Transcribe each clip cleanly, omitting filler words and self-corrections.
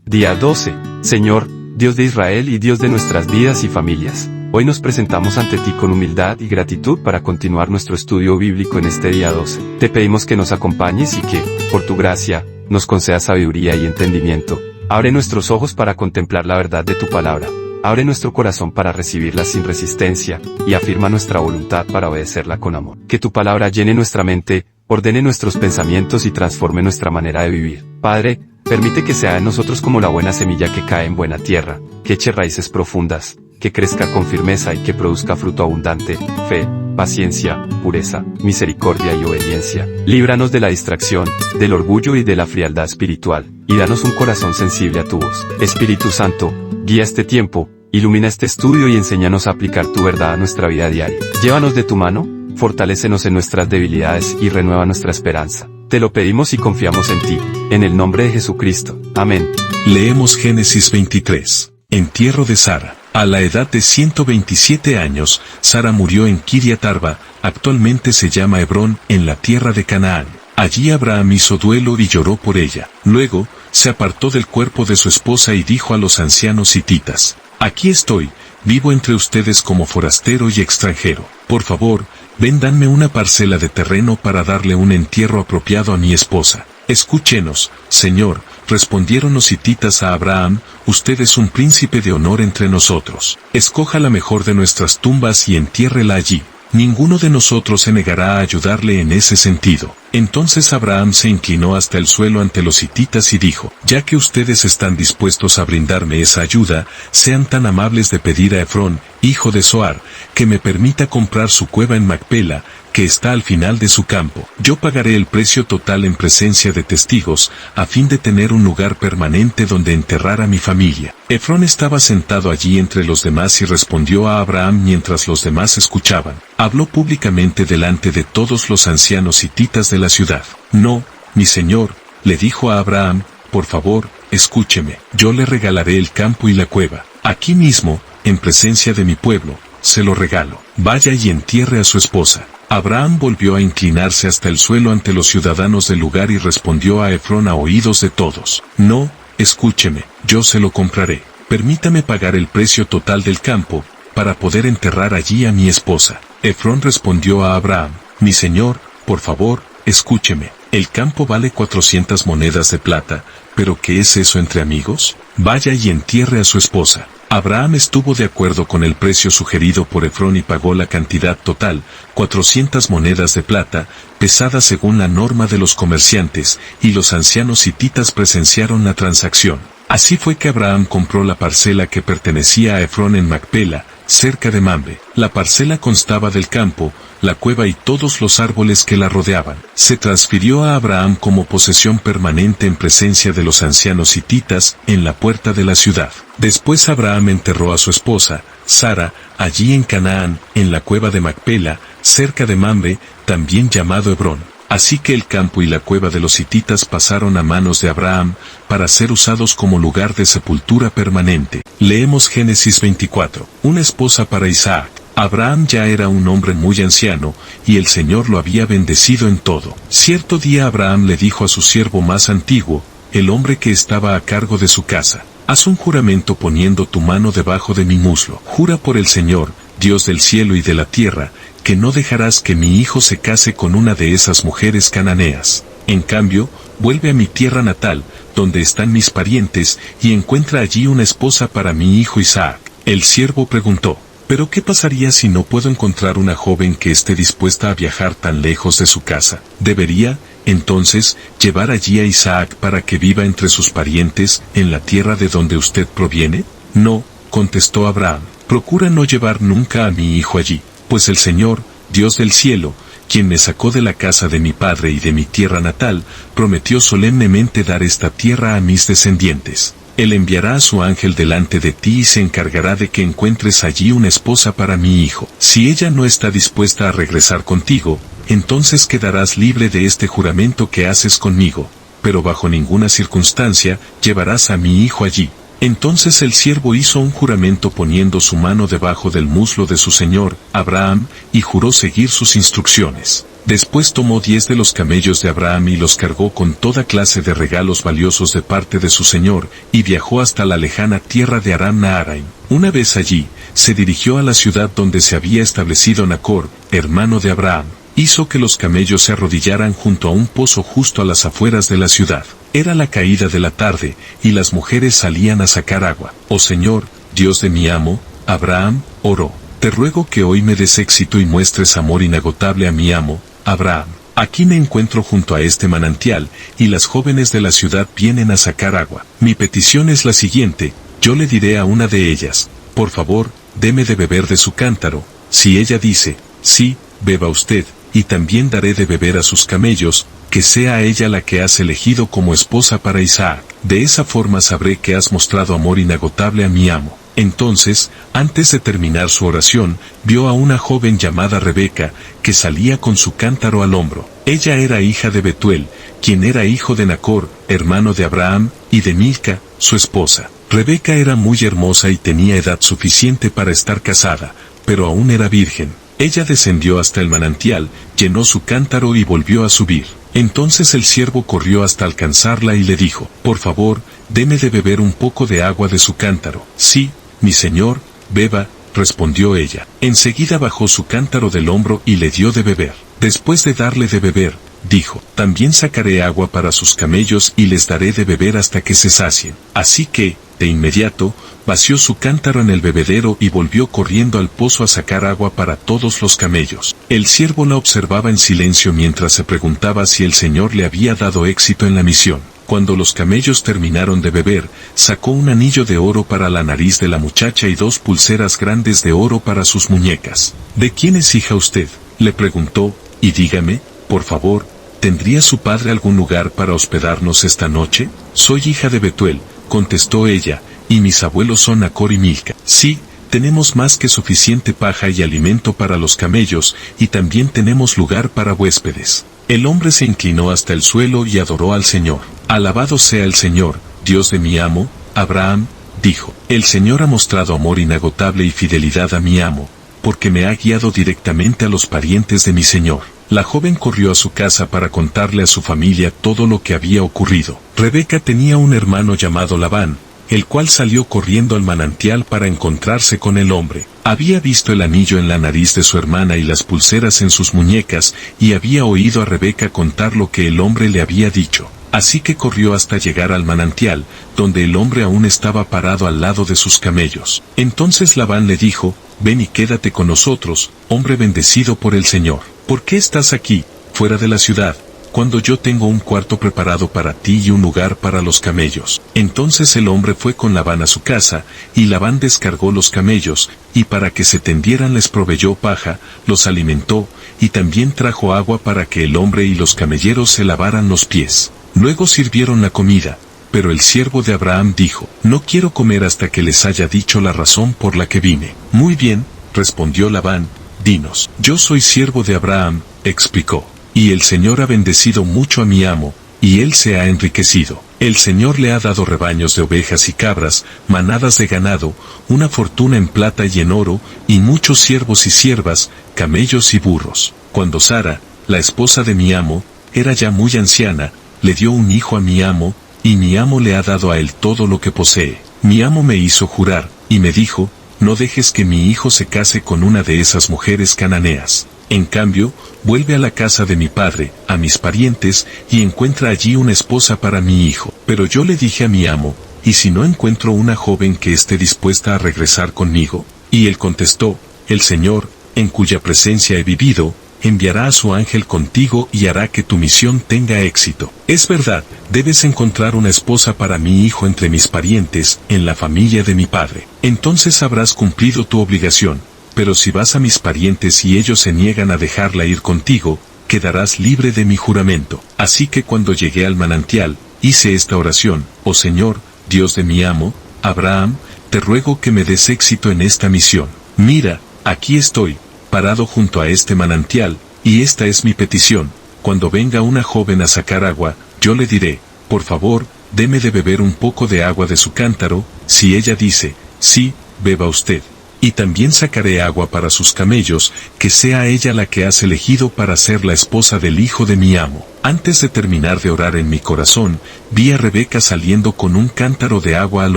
Día 12. Señor, Dios de Israel y Dios de nuestras vidas y familias, hoy nos presentamos ante ti con humildad y gratitud para continuar nuestro estudio bíblico en este día 12. Te pedimos que nos acompañes y que, por tu gracia, nos concedas sabiduría y entendimiento. Abre nuestros ojos para contemplar la verdad de tu palabra. Abre nuestro corazón para recibirla sin resistencia, y afirma nuestra voluntad para obedecerla con amor. Que tu palabra llene nuestra mente, ordene nuestros pensamientos y transforme nuestra manera de vivir. Padre, permite que sea en nosotros como la buena semilla que cae en buena tierra, que eche raíces profundas, que crezca con firmeza y que produzca fruto abundante, fe, paciencia, pureza, misericordia y obediencia. Líbranos de la distracción, del orgullo y de la frialdad espiritual, y danos un corazón sensible a tu voz. Espíritu Santo, guía este tiempo, ilumina este estudio y enséñanos a aplicar tu verdad a nuestra vida diaria. Llévanos de tu mano, fortalécenos en nuestras debilidades y renueva nuestra esperanza. Te lo pedimos y confiamos en ti, en el nombre de Jesucristo. Amén. Leemos Génesis 23. Entierro de Sara. A la edad de 127 años, Sara murió en Kiriat Arba, actualmente se llama Hebrón, en la tierra de Canaán. Allí Abraham hizo duelo y lloró por ella. Luego, se apartó del cuerpo de su esposa y dijo a los ancianos hititas: Aquí estoy, vivo entre ustedes como forastero y extranjero. Por favor, ven, danme una parcela de terreno para darle un entierro apropiado a mi esposa. Escúchenos, Señor, respondieron los hititas a Abraham, usted es un príncipe de honor entre nosotros. Escoja la mejor de nuestras tumbas y entiérrela allí. Ninguno de nosotros se negará a ayudarle en ese sentido. Entonces Abraham se inclinó hasta el suelo ante los hititas y dijo: Ya que ustedes están dispuestos a brindarme esa ayuda, sean tan amables de pedir a Efrón, hijo de Zohar, que me permita comprar su cueva en Macpela, que está al final de su campo. Yo pagaré el precio total en presencia de testigos, a fin de tener un lugar permanente donde enterrar a mi familia. Efrón estaba sentado allí entre los demás y respondió a Abraham mientras los demás escuchaban. Habló públicamente delante de todos los ancianos hititas de la ciudad. No, mi señor, le dijo a Abraham, por favor, escúcheme. Yo le regalaré el campo y la cueva. Aquí mismo, en presencia de mi pueblo, se lo regalo. Vaya y entierre a su esposa. Abraham volvió a inclinarse hasta el suelo ante los ciudadanos del lugar y respondió a Efrón a oídos de todos: No, escúcheme, yo se lo compraré. Permítame pagar el precio total del campo, para poder enterrar allí a mi esposa. Efrón respondió a Abraham: Mi señor, por favor, escúcheme. El campo vale 400 monedas de plata, pero ¿qué es eso entre amigos? Vaya y entierre a su esposa. Abraham estuvo de acuerdo con el precio sugerido por Efrón y pagó la cantidad total, 400 monedas de plata, pesada según la norma de los comerciantes, y los ancianos hititas presenciaron la transacción. Así fue que Abraham compró la parcela que pertenecía a Efrón en Macpela, cerca de Mamre. La parcela constaba del campo, la cueva y todos los árboles que la rodeaban. Se transfirió a Abraham como posesión permanente en presencia de los ancianos hititas, en la puerta de la ciudad. Después Abraham enterró a su esposa, Sara, allí en Canaán, en la cueva de Macpela, cerca de Mamre, también llamado Hebrón. Así que el campo y la cueva de los hititas pasaron a manos de Abraham, para ser usados como lugar de sepultura permanente. Leemos Génesis 24. Una esposa para Isaac. Abraham ya era un hombre muy anciano, y el Señor lo había bendecido en todo. Cierto día Abraham le dijo a su siervo más antiguo, el hombre que estaba a cargo de su casa: Haz un juramento poniendo tu mano debajo de mi muslo. Jura por el Señor, Dios del cielo y de la tierra, que no dejarás que mi hijo se case con una de esas mujeres cananeas. En cambio, vuelve a mi tierra natal, donde están mis parientes, y encuentra allí una esposa para mi hijo Isaac. El siervo preguntó: ¿Pero qué pasaría si no puedo encontrar una joven que esté dispuesta a viajar tan lejos de su casa? ¿Debería, entonces, llevar allí a Isaac para que viva entre sus parientes, en la tierra de donde usted proviene? No, contestó Abraham, procura no llevar nunca a mi hijo allí, pues el Señor, Dios del cielo, quien me sacó de la casa de mi padre y de mi tierra natal, prometió solemnemente dar esta tierra a mis descendientes. Él enviará a su ángel delante de ti y se encargará de que encuentres allí una esposa para mi hijo. Si ella no está dispuesta a regresar contigo, entonces quedarás libre de este juramento que haces conmigo, pero bajo ninguna circunstancia llevarás a mi hijo allí. Entonces el siervo hizo un juramento poniendo su mano debajo del muslo de su señor, Abraham, y juró seguir sus instrucciones. Después tomó 10 de los camellos de Abraham y los cargó con toda clase de regalos valiosos de parte de su señor, y viajó hasta la lejana tierra de Aram Naharaim. Una vez allí, se dirigió a la ciudad donde se había establecido Nacor, hermano de Abraham. Hizo que los camellos se arrodillaran junto a un pozo justo a las afueras de la ciudad. Era la caída de la tarde, y las mujeres salían a sacar agua. Oh Señor, Dios de mi amo, Abraham, oró. Te ruego que hoy me des éxito y muestres amor inagotable a mi amo, Abraham. Aquí me encuentro junto a este manantial, y las jóvenes de la ciudad vienen a sacar agua. Mi petición es la siguiente, yo le diré a una de ellas, por favor, deme de beber de su cántaro. Si ella dice, sí, beba usted, y también daré de beber a sus camellos, que sea ella la que has elegido como esposa para Isaac. De esa forma sabré que has mostrado amor inagotable a mi amo. Entonces, antes de terminar su oración, vio a una joven llamada Rebeca, que salía con su cántaro al hombro. Ella era hija de Betuel, quien era hijo de Nacor, hermano de Abraham, y de Milca, su esposa. Rebeca era muy hermosa y tenía edad suficiente para estar casada, pero aún era virgen. Ella descendió hasta el manantial, llenó su cántaro y volvió a subir. Entonces el siervo corrió hasta alcanzarla y le dijo, por favor, deme de beber un poco de agua de su cántaro. Sí, mi señor, beba, respondió ella. Enseguida bajó su cántaro del hombro y le dio de beber. Después de darle de beber, dijo, también sacaré agua para sus camellos y les daré de beber hasta que se sacien. Así que, de inmediato, vació su cántaro en el bebedero y volvió corriendo al pozo a sacar agua para todos los camellos. El siervo la observaba en silencio mientras se preguntaba si el Señor le había dado éxito en la misión. Cuando los camellos terminaron de beber, sacó un anillo de oro para la nariz de la muchacha y 2 pulseras grandes de oro para sus muñecas. ¿De quién es hija usted?, le preguntó, y dígame, por favor, ¿tendría su padre algún lugar para hospedarnos esta noche? Soy hija de Betuel, contestó ella, y mis abuelos son Nacor y Milca. Sí, tenemos más que suficiente paja y alimento para los camellos, y también tenemos lugar para huéspedes. El hombre se inclinó hasta el suelo y adoró al Señor. Alabado sea el Señor, Dios de mi amo, Abraham, dijo. El Señor ha mostrado amor inagotable y fidelidad a mi amo, porque me ha guiado directamente a los parientes de mi Señor. La joven corrió a su casa para contarle a su familia todo lo que había ocurrido. Rebeca tenía un hermano llamado Labán, el cual salió corriendo al manantial para encontrarse con el hombre. Había visto el anillo en la nariz de su hermana y las pulseras en sus muñecas, y había oído a Rebeca contar lo que el hombre le había dicho. Así que corrió hasta llegar al manantial, donde el hombre aún estaba parado al lado de sus camellos. Entonces Labán le dijo, ven y quédate con nosotros, hombre bendecido por el Señor. ¿Por qué estás aquí, fuera de la ciudad, cuando yo tengo un cuarto preparado para ti y un lugar para los camellos? Entonces el hombre fue con Labán a su casa, y Labán descargó los camellos, y para que se tendieran les proveyó paja, los alimentó, y también trajo agua para que el hombre y los camelleros se lavaran los pies. Luego sirvieron la comida, pero el siervo de Abraham dijo, no quiero comer hasta que les haya dicho la razón por la que vine. Muy bien, respondió Labán, dinos. Yo soy siervo de Abraham, explicó, y el Señor ha bendecido mucho a mi amo, y él se ha enriquecido. El Señor le ha dado rebaños de ovejas y cabras, manadas de ganado, una fortuna en plata y en oro, y muchos siervos y siervas, camellos y burros. Cuando Sara, la esposa de mi amo, era ya muy anciana, le dio un hijo a mi amo, y mi amo le ha dado a él todo lo que posee. Mi amo me hizo jurar, y me dijo, no dejes que mi hijo se case con una de esas mujeres cananeas. En cambio, vuelve a la casa de mi padre, a mis parientes, y encuentra allí una esposa para mi hijo. Pero yo le dije a mi amo, ¿y si no encuentro una joven que esté dispuesta a regresar conmigo? Y él contestó, el Señor, en cuya presencia he vivido, enviará a su ángel contigo y hará que tu misión tenga éxito. Es verdad, debes encontrar una esposa para mi hijo entre mis parientes, en la familia de mi padre. Entonces habrás cumplido tu obligación, pero si vas a mis parientes y ellos se niegan a dejarla ir contigo, quedarás libre de mi juramento. Así que cuando llegué al manantial, hice esta oración, oh Señor, Dios de mi amo, Abraham, te ruego que me des éxito en esta misión. Mira, aquí estoy, parado junto a este manantial, y esta es mi petición, cuando venga una joven a sacar agua, yo le diré, por favor, deme de beber un poco de agua de su cántaro, si ella dice, sí, beba usted. Y también sacaré agua para sus camellos, que sea ella la que has elegido para ser la esposa del hijo de mi amo. Antes de terminar de orar en mi corazón, vi a Rebeca saliendo con un cántaro de agua al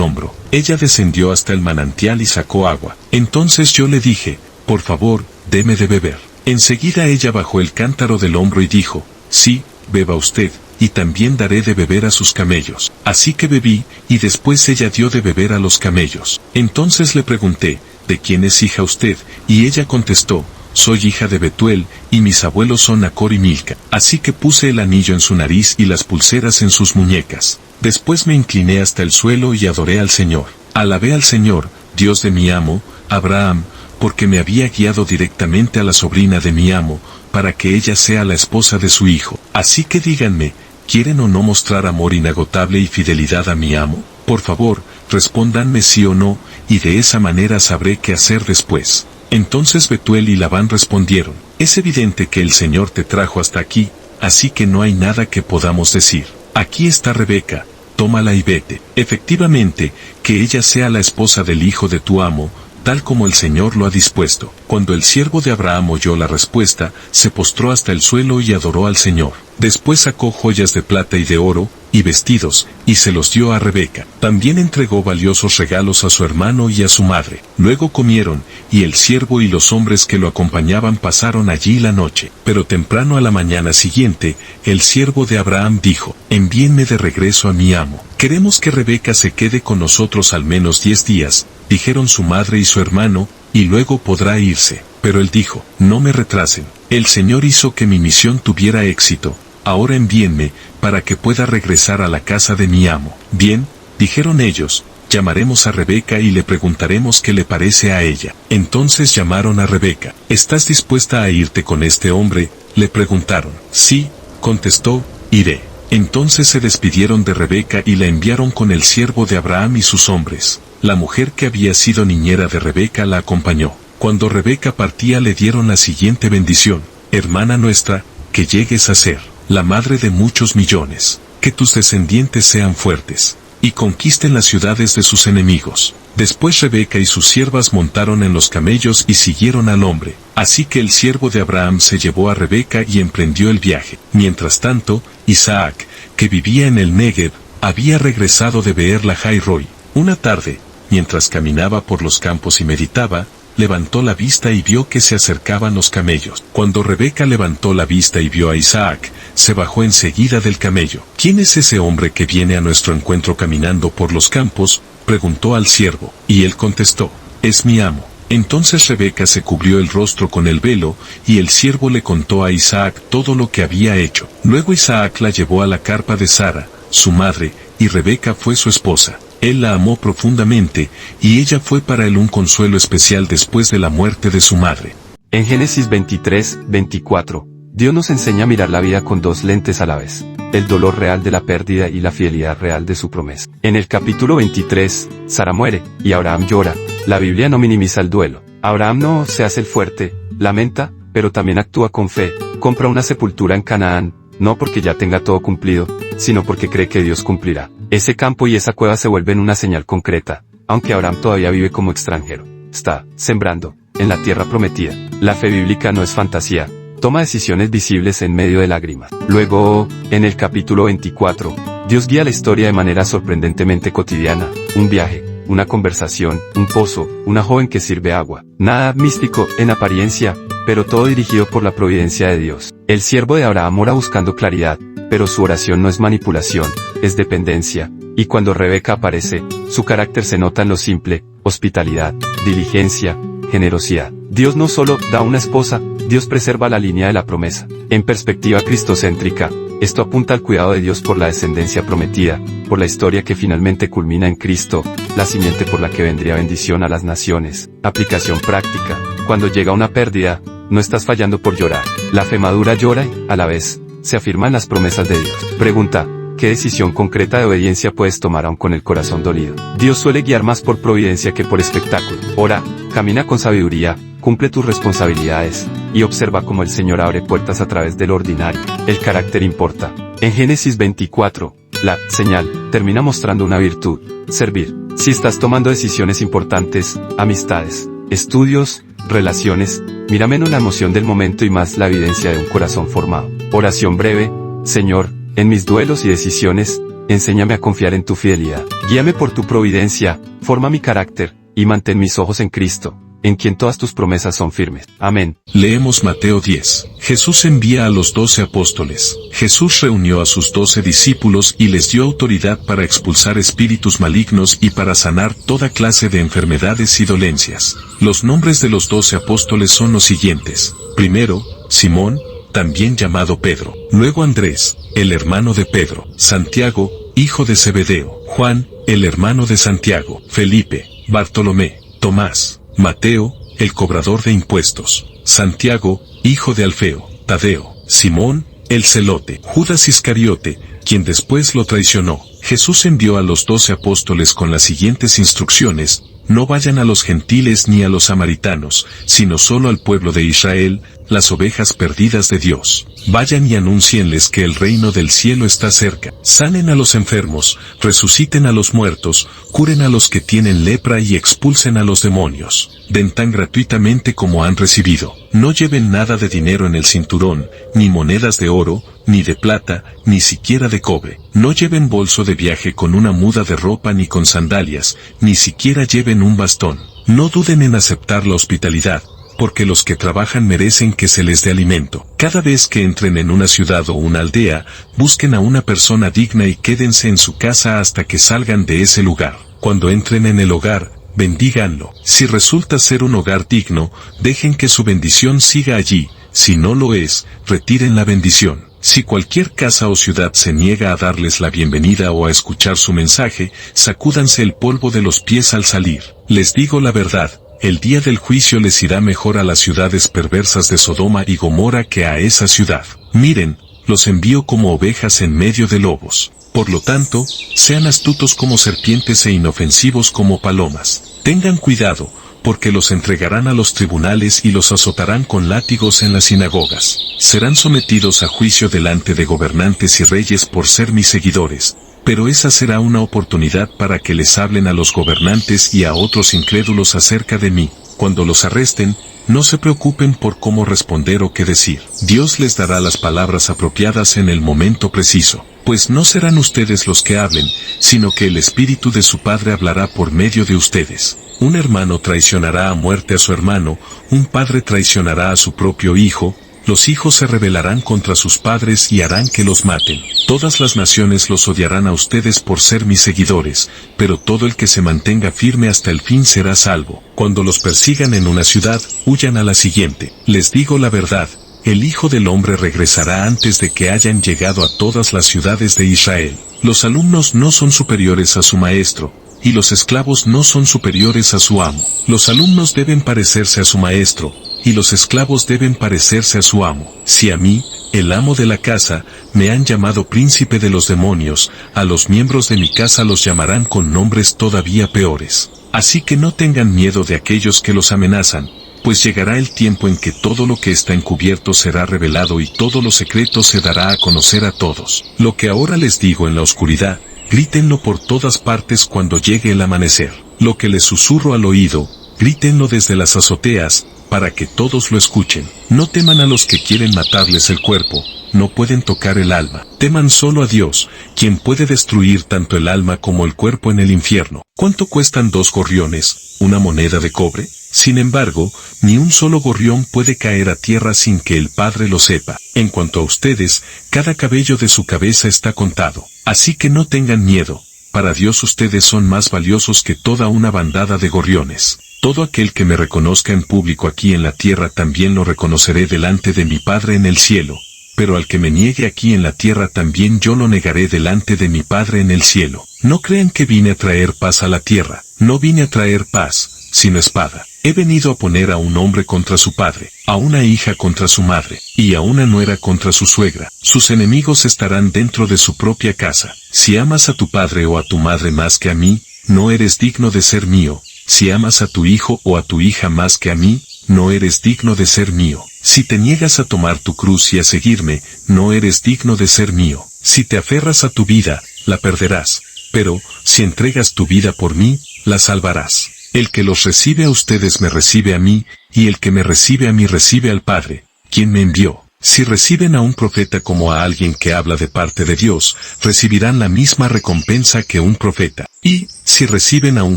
hombro. Ella descendió hasta el manantial y sacó agua. Entonces yo le dije, por favor, deme de beber. Enseguida ella bajó el cántaro del hombro y dijo, sí, beba usted, y también daré de beber a sus camellos. Así que bebí, y después ella dio de beber a los camellos. Entonces le pregunté, ¿de quién es hija usted? Y ella contestó, soy hija de Betuel, y mis abuelos son Nacor y Milca. Así que puse el anillo en su nariz y las pulseras en sus muñecas. Después me incliné hasta el suelo y adoré al Señor. Alabé al Señor, Dios de mi amo, Abraham, porque me había guiado directamente a la sobrina de mi amo, para que ella sea la esposa de su hijo. Así que díganme, ¿quieren o no mostrar amor inagotable y fidelidad a mi amo? Por favor, respóndanme sí o no, y de esa manera sabré qué hacer después. Entonces Betuel y Labán respondieron, es evidente que el Señor te trajo hasta aquí, así que no hay nada que podamos decir. Aquí está Rebeca, tómala y vete. Efectivamente, que ella sea la esposa del hijo de tu amo, tal como el Señor lo ha dispuesto. Cuando el siervo de Abraham oyó la respuesta, se postró hasta el suelo y adoró al Señor. Después sacó joyas de plata y de oro, y vestidos, y se los dio a Rebeca. También entregó valiosos regalos a su hermano y a su madre. Luego comieron, y el siervo y los hombres que lo acompañaban pasaron allí la noche. Pero temprano a la mañana siguiente, el siervo de Abraham dijo, envíenme de regreso a mi amo. Queremos que Rebeca se quede con nosotros al menos 10 días, dijeron su madre y su hermano, y luego podrá irse. Pero él dijo, no me retrasen. El Señor hizo que mi misión tuviera éxito. Ahora envíenme, para que pueda regresar a la casa de mi amo. Bien, dijeron ellos, llamaremos a Rebeca y le preguntaremos qué le parece a ella. Entonces llamaron a Rebeca. ¿Estás dispuesta a irte con este hombre? Le preguntaron. Sí, contestó, iré. Entonces se despidieron de Rebeca y la enviaron con el siervo de Abraham y sus hombres. La mujer que había sido niñera de Rebeca la acompañó. Cuando Rebeca partía le dieron la siguiente bendición. Hermana nuestra, que llegues a ser la madre de muchos millones, que tus descendientes sean fuertes, y conquisten las ciudades de sus enemigos. Después Rebeca y sus siervas montaron en los camellos y siguieron al hombre. Así que el siervo de Abraham se llevó a Rebeca y emprendió el viaje. Mientras tanto, Isaac, que vivía en el Negev, había regresado de Beer Lahai Roi. Una tarde, mientras caminaba por los campos y meditaba, levantó la vista y vio que se acercaban los camellos. Cuando Rebeca levantó la vista y vio a Isaac, se bajó enseguida del camello. ¿Quién es ese hombre que viene a nuestro encuentro caminando por los campos?, preguntó al siervo, y él contestó, es mi amo. Entonces Rebeca se cubrió el rostro con el velo, y el siervo le contó a Isaac todo lo que había hecho. Luego Isaac la llevó a la carpa de Sara, su madre, y Rebeca fue su esposa. Él la amó profundamente, y ella fue para él un consuelo especial después de la muerte de su madre. En Génesis 23, 24, Dios nos enseña a mirar la vida con dos lentes a la vez: el dolor real de la pérdida y la fidelidad real de su promesa. En el capítulo 23, Sara muere, y Abraham llora. La Biblia no minimiza el duelo. Abraham no se hace el fuerte, lamenta, pero también actúa con fe, compra una sepultura en Canaán, no porque ya tenga todo cumplido, sino porque cree que Dios cumplirá. Ese campo y esa cueva se vuelven una señal concreta, aunque Abraham todavía vive como extranjero. Está sembrando en la tierra prometida. La fe bíblica no es fantasía, toma decisiones visibles en medio de lágrimas. Luego, en el capítulo 24, Dios guía la historia de manera sorprendentemente cotidiana: un viaje, una conversación, un pozo, una joven que sirve agua. Nada místico en apariencia, pero todo dirigido por la providencia de Dios. El siervo de Abraham ora buscando claridad, pero su oración no es manipulación, es dependencia. Y cuando Rebeca aparece, su carácter se nota en lo simple: hospitalidad, diligencia, generosidad. Dios no solo da una esposa, Dios preserva la línea de la promesa. En perspectiva cristocéntrica, esto apunta al cuidado de Dios por la descendencia prometida, por la historia que finalmente culmina en Cristo, la simiente por la que vendría bendición a las naciones. Aplicación práctica: cuando llega una pérdida, no estás fallando por llorar. La fe madura llora y, a la vez, se afirma en las promesas de Dios. Pregunta: ¿qué decisión concreta de obediencia puedes tomar aún con el corazón dolido? Dios suele guiar más por providencia que por espectáculo. Ora, camina con sabiduría, cumple tus responsabilidades, y observa cómo el Señor abre puertas a través del ordinario. El carácter importa. En Génesis 24, la señal termina mostrando una virtud: servir. Si estás tomando decisiones importantes, amistades, estudios, relaciones, mira menos la emoción del momento y más la evidencia de un corazón formado. Oración breve. Señor, en mis duelos y decisiones, enséñame a confiar en tu fidelidad. Guíame por tu providencia, forma mi carácter, y mantén mis ojos en Cristo, en quien todas tus promesas son firmes. Amén. Leemos Mateo 10. Jesús envía a los 12 apóstoles. Jesús reunió a sus 12 discípulos y les dio autoridad para expulsar espíritus malignos y para sanar toda clase de enfermedades y dolencias. Los nombres de los 12 apóstoles son los siguientes. Primero, Simón, también llamado Pedro. Luego Andrés, el hermano de Pedro. Santiago, hijo de Zebedeo. Juan, el hermano de Santiago. Felipe, Bartolomé, Tomás, Mateo, el cobrador de impuestos. Santiago, hijo de Alfeo. Tadeo, Simón, el celote. Judas Iscariote, quien después lo traicionó. Jesús envió a los 12 apóstoles con las siguientes instrucciones: no vayan a los gentiles ni a los samaritanos, sino solo al pueblo de Israel, las ovejas perdidas de Dios. Vayan y anúncienles que el reino del cielo está cerca. Sanen a los enfermos, resuciten a los muertos, curen a los que tienen lepra y expulsen a los demonios. Den tan gratuitamente como han recibido. No lleven nada de dinero en el cinturón, ni monedas de oro, ni de plata, ni siquiera de cobre. No lleven bolso de viaje con una muda de ropa ni con sandalias, ni siquiera lleven un bastón. No duden en aceptar la hospitalidad, porque los que trabajan merecen que se les dé alimento. Cada vez que entren en una ciudad o una aldea, busquen a una persona digna y quédense en su casa hasta que salgan de ese lugar. Cuando entren en el hogar, bendíganlo. Si resulta ser un hogar digno, dejen que su bendición siga allí. Si no lo es, retiren la bendición. Si cualquier casa o ciudad se niega a darles la bienvenida o a escuchar su mensaje, sacúdanse el polvo de los pies al salir. Les digo la verdad, el día del juicio les irá mejor a las ciudades perversas de Sodoma y Gomorra que a esa ciudad. Miren, los envío como ovejas en medio de lobos. Por lo tanto, sean astutos como serpientes e inofensivos como palomas. Tengan cuidado, porque los entregarán a los tribunales y los azotarán con látigos en las sinagogas. Serán sometidos a juicio delante de gobernantes y reyes por ser mis seguidores. Pero esa será una oportunidad para que les hablen a los gobernantes y a otros incrédulos acerca de mí. Cuando los arresten, no se preocupen por cómo responder o qué decir. Dios les dará las palabras apropiadas en el momento preciso. Pues no serán ustedes los que hablen, sino que el Espíritu de su Padre hablará por medio de ustedes. Un hermano traicionará a muerte a su hermano, un padre traicionará a su propio hijo, los hijos se rebelarán contra sus padres y harán que los maten. Todas las naciones los odiarán a ustedes por ser mis seguidores, pero todo el que se mantenga firme hasta el fin será salvo. Cuando los persigan en una ciudad, huyan a la siguiente. Les digo la verdad, el Hijo del Hombre regresará antes de que hayan llegado a todas las ciudades de Israel. Los alumnos no son superiores a su maestro, y los esclavos no son superiores a su amo. Los alumnos deben parecerse a su maestro, y los esclavos deben parecerse a su amo. Si a mí, el amo de la casa, me han llamado príncipe de los demonios, a los miembros de mi casa los llamarán con nombres todavía peores. Así que no tengan miedo de aquellos que los amenazan, pues llegará el tiempo en que todo lo que está encubierto será revelado y todo lo secreto se dará a conocer a todos. Lo que ahora les digo en la oscuridad, grítenlo por todas partes cuando llegue el amanecer. Lo que les susurro al oído, grítenlo desde las azoteas, para que todos lo escuchen. No teman a los que quieren matarles el cuerpo, no pueden tocar el alma. Teman solo a Dios, quien puede destruir tanto el alma como el cuerpo en el infierno. ¿Cuánto cuestan 2 gorriones, una moneda de cobre? Sin embargo, ni un solo gorrión puede caer a tierra sin que el Padre lo sepa. En cuanto a ustedes, cada cabello de su cabeza está contado. Así que no tengan miedo, para Dios ustedes son más valiosos que toda una bandada de gorriones. Todo aquel que me reconozca en público aquí en la tierra también lo reconoceré delante de mi Padre en el cielo, pero al que me niegue aquí en la tierra también yo lo negaré delante de mi Padre en el cielo. No crean que vine a traer paz a la tierra, no vine a traer paz, sino espada. He venido a poner a un hombre contra su padre, a una hija contra su madre, y a una nuera contra su suegra. Sus enemigos estarán dentro de su propia casa. Si amas a tu padre o a tu madre más que a mí, no eres digno de ser mío. Si amas a tu hijo o a tu hija más que a mí, no eres digno de ser mío. Si te niegas a tomar tu cruz y a seguirme, no eres digno de ser mío. Si te aferras a tu vida, la perderás. Pero, si entregas tu vida por mí, la salvarás. El que los recibe a ustedes me recibe a mí, y el que me recibe a mí recibe al Padre, quien me envió. Si reciben a un profeta como a alguien que habla de parte de Dios, recibirán la misma recompensa que un profeta. Y, si reciben a un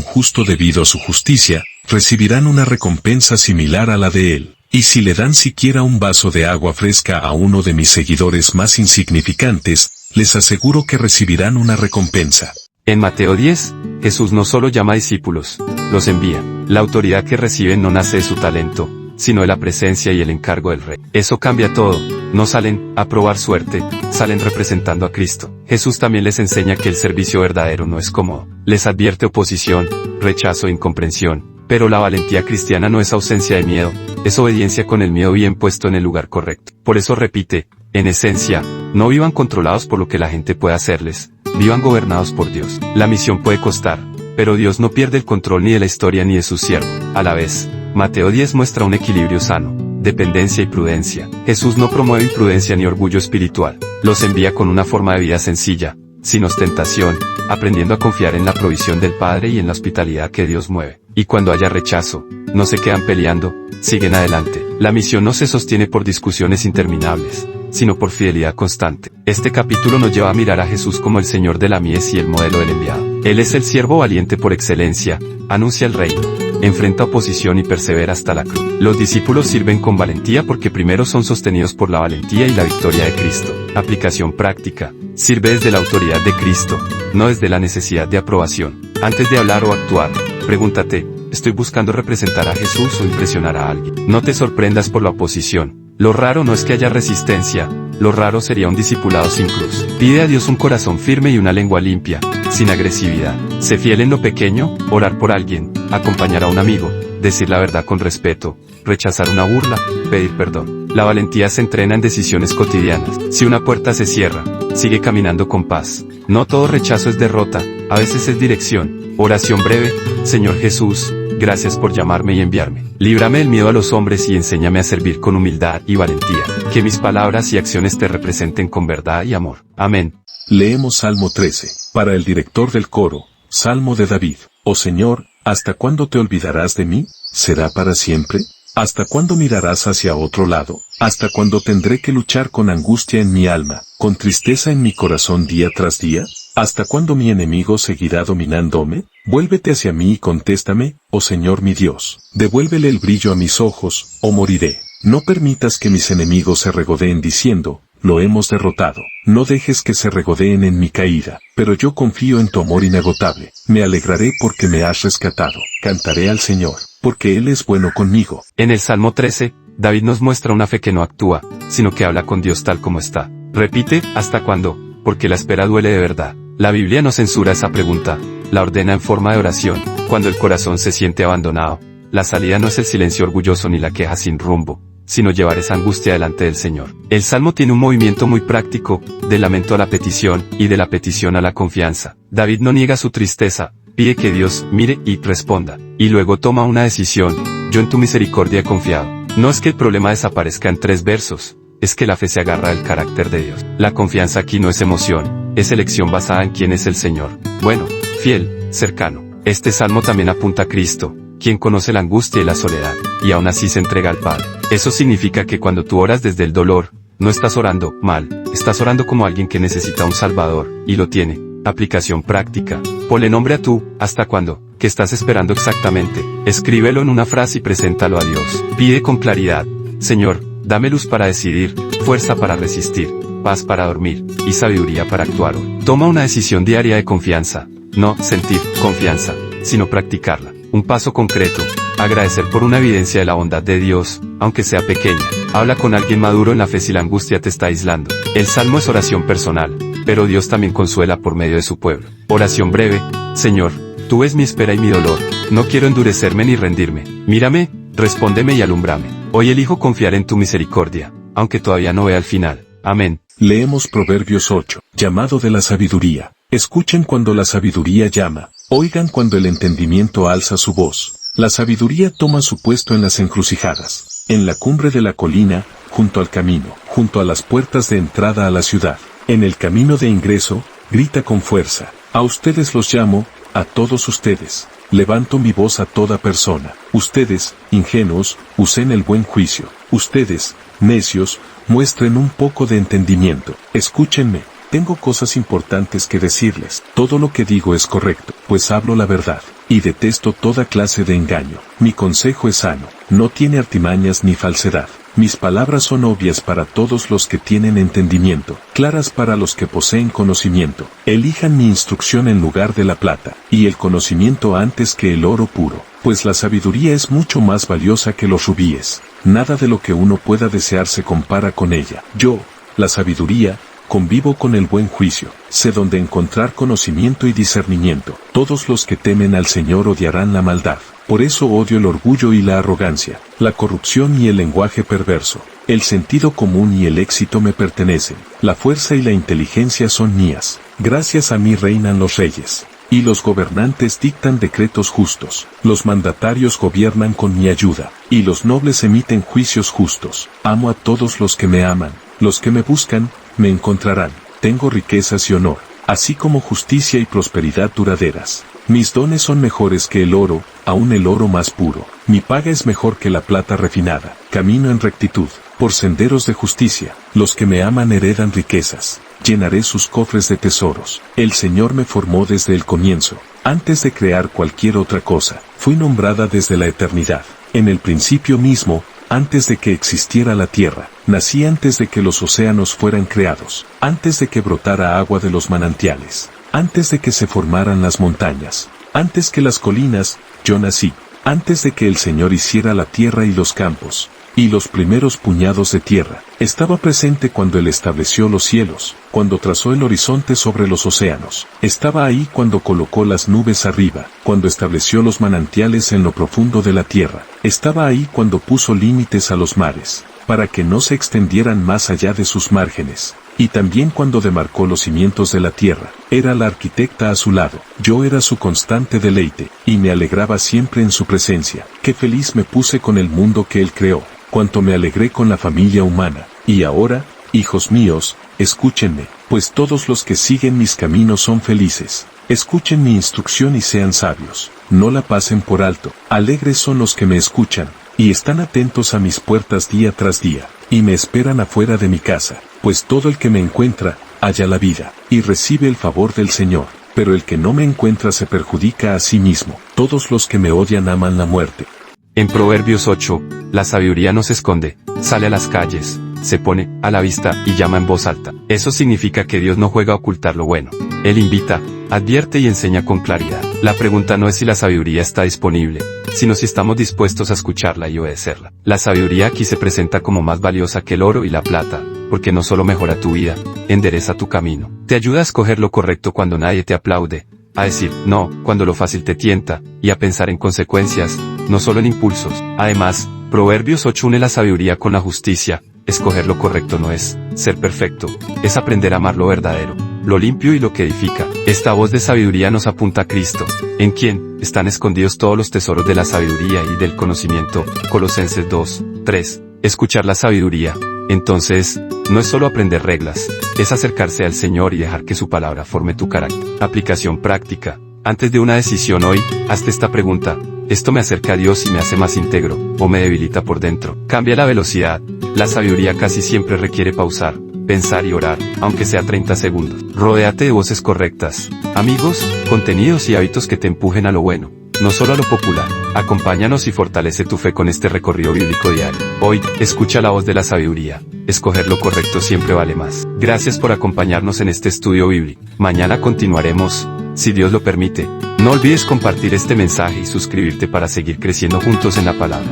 justo debido a su justicia, recibirán una recompensa similar a la de él. Y si le dan siquiera un vaso de agua fresca a uno de mis seguidores más insignificantes, les aseguro que recibirán una recompensa. En Mateo 10, Jesús no solo llama a discípulos, los envía. La autoridad que reciben no nace de su talento, sino de la presencia y el encargo del Rey. Eso cambia todo. No salen a probar suerte, salen representando a Cristo. Jesús también les enseña que el servicio verdadero no es cómodo. Les advierte oposición, rechazo e incomprensión. Pero la valentía cristiana no es ausencia de miedo, es obediencia con el miedo bien puesto en el lugar correcto. Por eso repite, en esencia, no vivan controlados por lo que la gente puede hacerles, vivan gobernados por Dios. La misión puede costar, pero Dios no pierde el control ni de la historia ni de su siervo. A la vez, Mateo 10 muestra un equilibrio sano, dependencia y prudencia. Jesús no promueve imprudencia ni orgullo espiritual, los envía con una forma de vida sencilla, sin ostentación, aprendiendo a confiar en la provisión del Padre y en la hospitalidad que Dios mueve. Y cuando haya rechazo, no se quedan peleando, siguen adelante. La misión no se sostiene por discusiones interminables, sino por fidelidad constante. Este capítulo nos lleva a mirar a Jesús como el Señor de la mies y el modelo del enviado. Él es el siervo valiente por excelencia, anuncia el reino, enfrenta oposición y persevera hasta la cruz. Los discípulos sirven con valentía porque primero son sostenidos por la valentía y la victoria de Cristo. Aplicación práctica. Sirve desde la autoridad de Cristo, no desde la necesidad de aprobación. Antes de hablar o actuar, pregúntate, ¿estoy buscando representar a Jesús o impresionar a alguien? No te sorprendas por la oposición. Lo raro no es que haya resistencia, lo raro sería un discipulado sin cruz. Pide a Dios un corazón firme y una lengua limpia, sin agresividad. Sé fiel en lo pequeño, orar por alguien, acompañar a un amigo, decir la verdad con respeto, rechazar una burla, pedir perdón. La valentía se entrena en decisiones cotidianas. Si una puerta se cierra, sigue caminando con paz. No todo rechazo es derrota, a veces es dirección. Oración breve. Señor Jesús, gracias por llamarme y enviarme. Líbrame del miedo a los hombres y enséñame a servir con humildad y valentía. Que mis palabras y acciones te representen con verdad y amor. Amén. Leemos Salmo 13. Para el director del coro, Salmo de David. Oh Señor, ¿hasta cuándo te olvidarás de mí? ¿Será para siempre? ¿Hasta cuándo mirarás hacia otro lado? ¿Hasta cuándo tendré que luchar con angustia en mi alma, con tristeza en mi corazón día tras día? ¿Hasta cuándo mi enemigo seguirá dominándome? Vuélvete hacia mí y contéstame, oh Señor mi Dios. Devuélvele el brillo a mis ojos, o moriré. No permitas que mis enemigos se regodeen diciendo, lo hemos derrotado. No dejes que se regodeen en mi caída, pero yo confío en tu amor inagotable. Me alegraré porque me has rescatado. Cantaré al Señor, porque Él es bueno conmigo. En el Salmo 13, David nos muestra una fe que no actúa, sino que habla con Dios tal como está. Repite, ¿hasta cuándo? Porque la espera duele de verdad. La Biblia no censura esa pregunta, la ordena en forma de oración. Cuando el corazón se siente abandonado, la salida no es el silencio orgulloso ni la queja sin rumbo, sino llevar esa angustia delante del Señor. El Salmo tiene un movimiento muy práctico, del lamento a la petición, y de la petición a la confianza. David no niega su tristeza, pide que Dios mire y responda, y luego toma una decisión, yo en tu misericordia he confiado. No es que el problema desaparezca en 3 versos, es que la fe se agarra al carácter de Dios. La confianza aquí no es emoción, es elección basada en quién es el Señor. Bueno, fiel, cercano. Este salmo también apunta a Cristo, quien conoce la angustia y la soledad, y aún así se entrega al Padre. Eso significa que cuando tú oras desde el dolor, no estás orando mal, estás orando como alguien que necesita un Salvador, y lo tiene. Aplicación práctica. Ponle nombre a tú, ¿hasta cuándo? ¿Qué estás esperando exactamente? Escríbelo en una frase y preséntalo a Dios. Pide con claridad, Señor, dame luz para decidir, fuerza para resistir, paz para dormir, y sabiduría para actuar hoy. Toma una decisión diaria de confianza, no sentir confianza, sino practicarla. Un paso concreto, agradecer por una evidencia de la bondad de Dios, aunque sea pequeña. Habla con alguien maduro en la fe si la angustia te está aislando. El salmo es oración personal, pero Dios también consuela por medio de su pueblo. Oración breve, Señor, tú ves mi espera y mi dolor, no quiero endurecerme ni rendirme. Mírame, respóndeme y alúmbrame. Hoy elijo confiar en tu misericordia, aunque todavía no vea el final. Amén. Leemos Proverbios 8. Llamado de la sabiduría. Escuchen cuando la sabiduría llama. Oigan cuando el entendimiento alza su voz. La sabiduría toma su puesto en las encrucijadas, en la cumbre de la colina, junto al camino, junto a las puertas de entrada a la ciudad. En el camino de ingreso, grita con fuerza. A ustedes los llamo, a todos ustedes. Levanto mi voz a toda persona. Ustedes, ingenuos, usen el buen juicio. Ustedes, necios, muestren un poco de entendimiento. Escúchenme. Tengo cosas importantes que decirles. Todo lo que digo es correcto, pues hablo la verdad, y detesto toda clase de engaño. Mi consejo es sano, no tiene artimañas ni falsedad. Mis palabras son obvias para todos los que tienen entendimiento, claras para los que poseen conocimiento. Elijan mi instrucción en lugar de la plata, y el conocimiento antes que el oro puro, pues la sabiduría es mucho más valiosa que los rubíes. Nada de lo que uno pueda desear se compara con ella. Yo, la sabiduría, convivo con el buen juicio, sé dónde encontrar conocimiento y discernimiento. Todos los que temen al Señor odiarán la maldad. Por eso odio el orgullo y la arrogancia, la corrupción y el lenguaje perverso. El sentido común y el éxito me pertenecen. La fuerza y la inteligencia son mías. Gracias a mí reinan los reyes. Y los gobernantes dictan decretos justos. Los mandatarios gobiernan con mi ayuda. Y los nobles emiten juicios justos. Amo a todos los que me aman. Los que me buscan, me encontrarán. Tengo riquezas y honor, así como justicia y prosperidad duraderas. Mis dones son mejores que el oro, aún el oro más puro. Mi paga es mejor que la plata refinada. Camino en rectitud, por senderos de justicia. Los que me aman heredan riquezas. Llenaré sus cofres de tesoros. El Señor me formó desde el comienzo. Antes de crear cualquier otra cosa, fui nombrada desde la eternidad. En el principio mismo, antes de que existiera la tierra, nací antes de que los océanos fueran creados, antes de que brotara agua de los manantiales, antes de que se formaran las montañas, antes que las colinas, yo nací, antes de que el Señor hiciera la tierra y los campos, y los primeros puñados de tierra. Estaba presente cuando Él estableció los cielos, cuando trazó el horizonte sobre los océanos. Estaba ahí cuando colocó las nubes arriba, cuando estableció los manantiales en lo profundo de la tierra. Estaba ahí cuando puso límites a los mares, para que no se extendieran más allá de sus márgenes. Y también cuando demarcó los cimientos de la tierra, era la arquitecta a su lado. Yo era su constante deleite, y me alegraba siempre en su presencia. Qué feliz me puse con el mundo que Él creó, cuánto me alegré con la familia humana. Y ahora, hijos míos, escúchenme, pues todos los que siguen mis caminos son felices. Escuchen mi instrucción y sean sabios. No la pasen por alto. Alegres son los que me escuchan, y están atentos a mis puertas día tras día, y me esperan afuera de mi casa, pues todo el que me encuentra, halla la vida, y recibe el favor del Señor. Pero el que no me encuentra se perjudica a sí mismo. Todos los que me odian aman la muerte. En Proverbios 8, la sabiduría no se esconde, sale a las calles, se pone a la vista y llama en voz alta. Eso significa que Dios no juega a ocultar lo bueno. Él invita, advierte y enseña con claridad. La pregunta no es si la sabiduría está disponible, sino si estamos dispuestos a escucharla y obedecerla. La sabiduría aquí se presenta como más valiosa que el oro y la plata, porque no solo mejora tu vida, endereza tu camino. Te ayuda a escoger lo correcto cuando nadie te aplaude, a decir no cuando lo fácil te tienta, y a pensar en consecuencias, no solo en impulsos. Además, Proverbios 8 une la sabiduría con la justicia. Escoger lo correcto no es ser perfecto, es aprender a amar lo verdadero, lo limpio y lo que edifica. Esta voz de sabiduría nos apunta a Cristo, en quien están escondidos todos los tesoros de la sabiduría y del conocimiento. Colosenses 2, 3. Escuchar la sabiduría, entonces, no es solo aprender reglas, es acercarse al Señor y dejar que su palabra forme tu carácter. Aplicación práctica. Antes de una decisión hoy, hazte esta pregunta: ¿esto me acerca a Dios y me hace más íntegro, o me debilita por dentro? Cambia la velocidad. La sabiduría casi siempre requiere pausar, pensar y orar, aunque sea 30 segundos. Rodéate de voces correctas, amigos, contenidos y hábitos que te empujen a lo bueno, no solo a lo popular. Acompáñanos y fortalece tu fe con este recorrido bíblico diario. Hoy, escucha la voz de la sabiduría. Escoger lo correcto siempre vale más. Gracias por acompañarnos en este estudio bíblico. Mañana continuaremos, si Dios lo permite. No olvides compartir este mensaje y suscribirte para seguir creciendo juntos en la palabra.